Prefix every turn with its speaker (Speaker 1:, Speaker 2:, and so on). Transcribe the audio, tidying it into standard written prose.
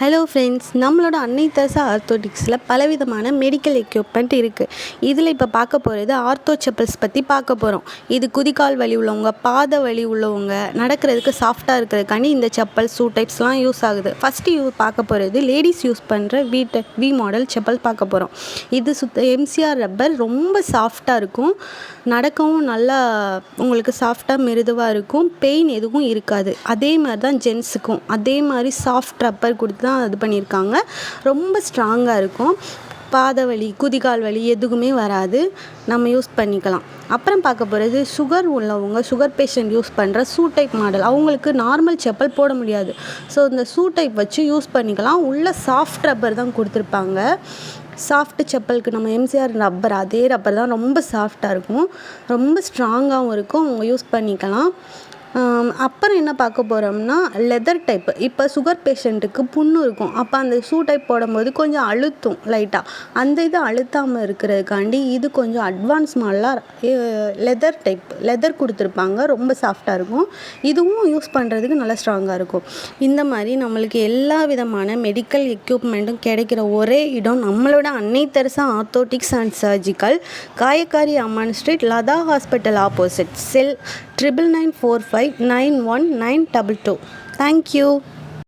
Speaker 1: Hello friends, நம்மளோட Annai Teresa ஆர்த்தோடிக்ஸில் பலவிதமான medical equipment இருக்குது. இதில் இப்போ பார்க்க போகிறது ஆர்த்தோ செப்பல்ஸ் பற்றி பார்க்க போகிறோம். இது குதிகால் வலி உள்ளவங்க, பாத வலி உள்ளவங்க, நடக்கிறதுக்கு சாஃப்டாக இருக்கிறதுக்காண்டி இந்த செப்பல் ஷூ டைப்ஸ்லாம் யூஸ் ஆகுது. ஃபஸ்ட்டு பார்க்க போகிறது லேடிஸ் யூஸ் பண்ணுற வி மாடல் செப்பல் பார்க்க போகிறோம். இது எம்சிஆர் ரப்பர், ரொம்ப சாஃப்டாக இருக்கும். நடக்கவும் நல்லா உங்களுக்கு சாஃப்டாக மிருதுவாக இருக்கும். பெயின் எதுவும் இருக்காது. அதே மாதிரி தான் ஜென்ஸுக்கும் அதே மாதிரி சாஃப்ட் ரப்பர் கொடுத்து தான் இது பண்ணியிருக்காங்க. ரொம்ப ஸ்ட்ராங்காக இருக்கும். பாத வலி, குதிகால் வலி எதுவுமே வராது. நம்ம யூஸ் பண்ணிக்கலாம். அப்புறம் பார்க்க போகிறது சுகர் உள்ளவங்க, சுகர் பேஷண்ட் யூஸ் பண்ணுற ஷூ டைப் மாடல். அவங்களுக்கு நார்மல் செப்பல் போட முடியாது. ஸோ இந்த ஷூ டைப் வச்சு யூஸ் பண்ணிக்கலாம். உள்ள சாஃப்ட் ரப்பர் தான் கொடுத்துருப்பாங்க. சாஃப்ட் செப்பலுக்கு நம்ம எம்சிஆர் ரப்பர், அதே ரப்பர் தான். ரொம்ப சாஃப்டாக இருக்கும், ரொம்ப ஸ்ட்ராங்காகவும் இருக்கும். அவங்க யூஸ் பண்ணிக்கலாம். அப்புறம் என்ன பார்க்க போகிறோம்னா லெதர் டைப். இப்போ சுகர் பேஷண்ட்டுக்கு புண்ணு இருக்கும். அப்போ அந்த ஷூ டைப் போடும்போது கொஞ்சம் அழுத்தும் லைட்டாக. அந்த இது அழுத்தாமல் இருக்கிறதுக்காண்டி இது கொஞ்சம் அட்வான்ஸ் மாடலாக லெதர் கொடுத்துருப்பாங்க. ரொம்ப சாஃப்டாக இருக்கும். இதுவும் யூஸ் பண்ணுறதுக்கு நல்லா ஸ்ட்ராங்காக இருக்கும். இந்த மாதிரி நம்மளுக்கு எல்லா விதமான மெடிக்கல் எக்யூப்மெண்ட்டும் கிடைக்கிற ஒரே இடம் நம்மளோட Annai Teresa orthotics and surgical, Kayakkari Amman street, Latha hospital opposite, cell 9994591922. Thank you.